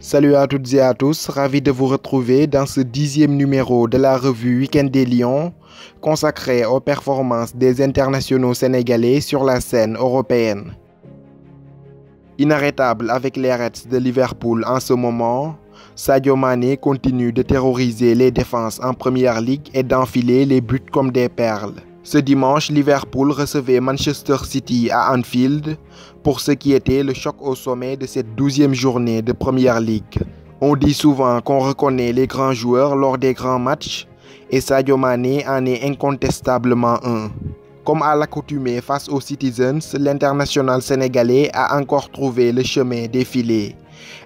Salut à toutes et à tous, ravi de vous retrouver dans ce 10e numéro de la revue Week-end des Lions, consacré aux performances des internationaux sénégalais sur la scène européenne. Inarrêtable avec les Reds de Liverpool en ce moment, Sadio Mané continue de terroriser les défenses en Première Ligue et d'enfiler les buts comme des perles. Ce dimanche, Liverpool recevait Manchester City à Anfield pour ce qui était le choc au sommet de cette 12e journée de Première Ligue. On dit souvent qu'on reconnaît les grands joueurs lors des grands matchs et Sadio Mané en est incontestablement un. Comme à l'accoutumée face aux Citizens, l'international sénégalais a encore trouvé le chemin des filets.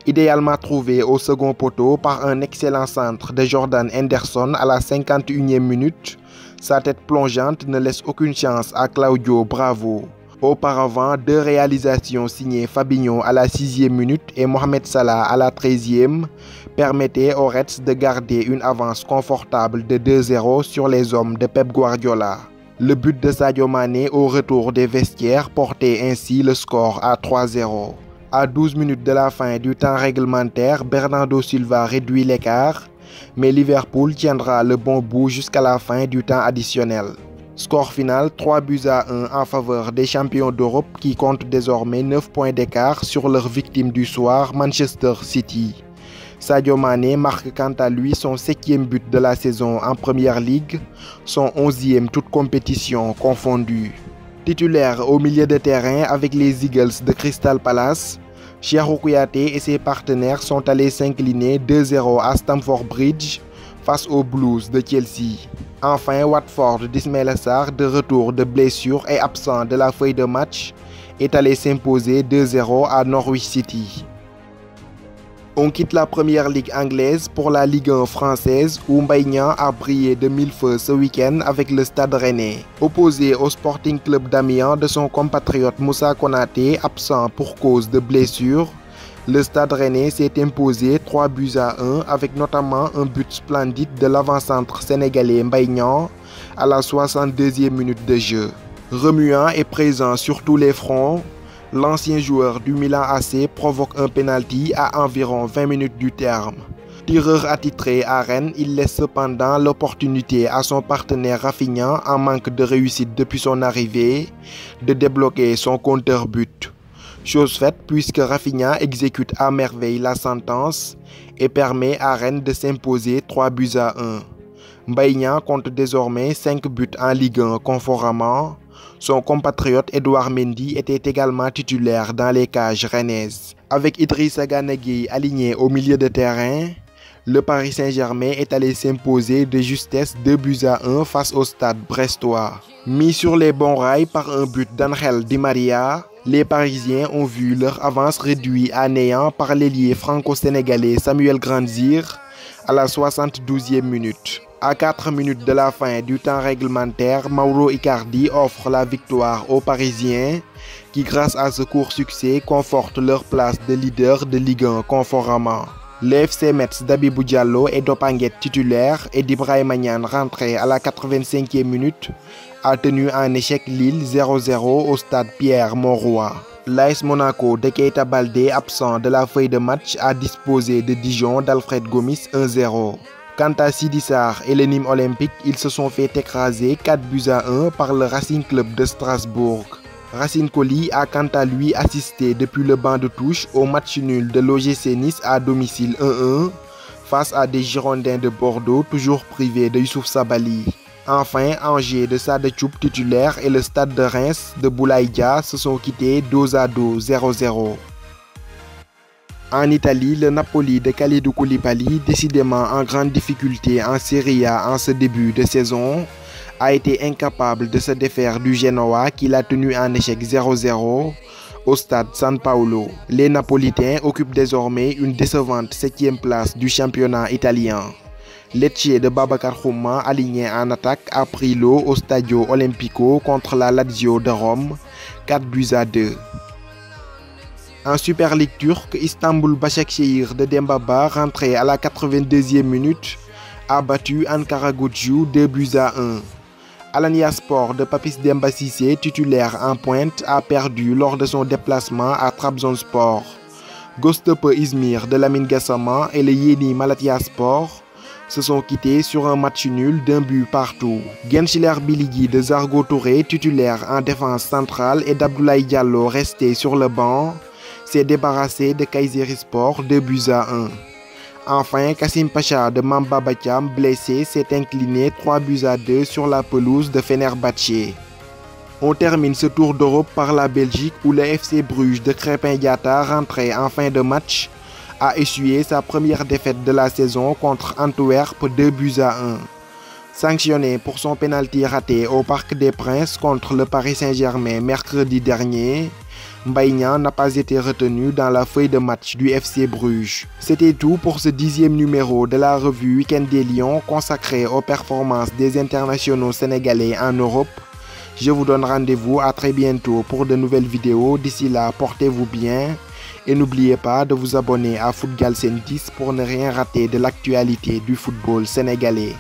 Idéalement trouvé au second poteau par un excellent centre de Jordan Henderson à la 51e minute, sa tête plongeante ne laisse aucune chance à Claudio Bravo. Auparavant, deux réalisations signées Fabinho à la 6e minute et Mohamed Salah à la 13e permettaient aux Reds de garder une avance confortable de 2-0 sur les hommes de Pep Guardiola. Le but de Sadio Mané au retour des vestiaires portait ainsi le score à 3-0. À 12 minutes de la fin du temps réglementaire, Bernardo Silva réduit l'écart, mais Liverpool tiendra le bon bout jusqu'à la fin du temps additionnel. Score final 3-1 en faveur des champions d'Europe qui comptent désormais 9 points d'écart sur leur victime du soir, Manchester City. Sadio Mané marque quant à lui son 7e but de la saison en Première Ligue, son 11e toute compétition confondue. Titulaire au milieu de terrain avec les Eagles de Crystal Palace, Cheikhou Kouyaté et ses partenaires sont allés s'incliner 2-0 à Stamford Bridge face aux Blues de Chelsea. Enfin, Watford d'Ismaïla Sarr, de retour de blessure et absent de la feuille de match, est allé s'imposer 2-0 à Norwich City. On quitte la Première Ligue anglaise pour la Ligue 1 française où Mbaye Niang a brillé de mille feux ce week-end avec le Stade Rennais. Opposé au Sporting Club d'Amiens de son compatriote Moussa Konaté, absent pour cause de blessure, le Stade Rennais s'est imposé 3-1 avec notamment un but splendide de l'avant-centre sénégalais Mbaye Niang à la 62e minute de jeu. Remuant et présent sur tous les fronts, l'ancien joueur du Milan AC provoque un penalty à environ 20 minutes du terme. Tireur attitré à Rennes, il laisse cependant l'opportunité à son partenaire Raphinha, en manque de réussite depuis son arrivée, de débloquer son compteur but. Chose faite puisque Raphinha exécute à merveille la sentence et permet à Rennes de s'imposer 3-1. Mbaye Niang compte désormais 5 buts en Ligue 1 conformément. Son compatriote Edouard Mendy était également titulaire dans les cages rennaises. Avec Idrissa Gana Gueye aligné au milieu de terrain, le Paris Saint-Germain est allé s'imposer de justesse 2-1 face au Stade brestois. Mis sur les bons rails par un but d'Angel Di Maria, les Parisiens ont vu leur avance réduite à néant par l'ailier franco-sénégalais Samuel Grandsir à la 72e minute. À 4 minutes de la fin du temps réglementaire, Mauro Icardi offre la victoire aux Parisiens qui, grâce à ce court succès, confortent leur place de leader de Ligue 1 conformément. Le FC Metz d'Abibou Diallo et d'Opanguet titulaire et d'Ibrahima Niane rentré à la 85e minute a tenu en échec Lille 0-0 au stade Pierre-Mauroy. L'AS Monaco de Keita Baldé, absent de la feuille de match, a disposé de Dijon d'Alfred Gomis 1-0. Quant à Sidi Sarr et le Nîmes Olympique, ils se sont fait écraser 4-1 par le Racing Club de Strasbourg. Racine Colli a quant à lui assisté depuis le banc de touche au match nul de l'OGC Nice à domicile 1-1 face à des Girondins de Bordeaux toujours privés de Youssouf Sabaly. Enfin, Angers de Sada Thioub titulaire et le Stade de Reims de Boulaye Dia se sont quittés 2-2, 0-0. En Italie, le Napoli de Kalidou Koulibaly, décidément en grande difficulté en Serie A en ce début de saison, a été incapable de se défaire du Genoa qui l'a tenu en échec 0-0 au stade San Paolo. Les Napolitains occupent désormais une décevante 7e place du championnat italien. Lecce de Babacar Xhuma, aligné en attaque, a pris l'eau au Stadio Olimpico contre la Lazio de Rome, 4-2. En Super League turque, Istanbul Başakşehir de Dembaba, rentré à la 82e minute, a battu Ankara-Gucci 2-1. Alanyaspor de Papis Demba Cissé, titulaire en pointe, a perdu lors de son déplacement à Trabzonspor Göztepe İzmir de Lamine Gassama et le Yeni Malatyaspor se sont quittés sur un match nul d'1 but partout. Gençler Birliği de Zargo Touré, titulaire en défense centrale, et d'Abdoulaye Diallo, resté sur le banc, s'est débarrassé de Kayserispor 2-1. Enfin, Kassim Pacha de Mamba Batiam, blessé, s'est incliné 3-2 sur la pelouse de Fenerbahçe. On termine ce tour d'Europe par la Belgique où le FC Bruges de Crépin Diatta, rentré en fin de match, a essuyé sa première défaite de la saison contre Antwerp 2-1. Sanctionné pour son pénalty raté au Parc des Princes contre le Paris Saint-Germain mercredi dernier, Mbaye Niang n'a pas été retenu dans la feuille de match du FC Bruges. C'était tout pour ce 10e numéro de la revue Week-end des Lions consacré aux performances des internationaux sénégalais en Europe. Je vous donne rendez-vous à très bientôt pour de nouvelles vidéos. D'ici là, portez-vous bien et n'oubliez pas de vous abonner à Foot Galsen 10 pour ne rien rater de l'actualité du football sénégalais.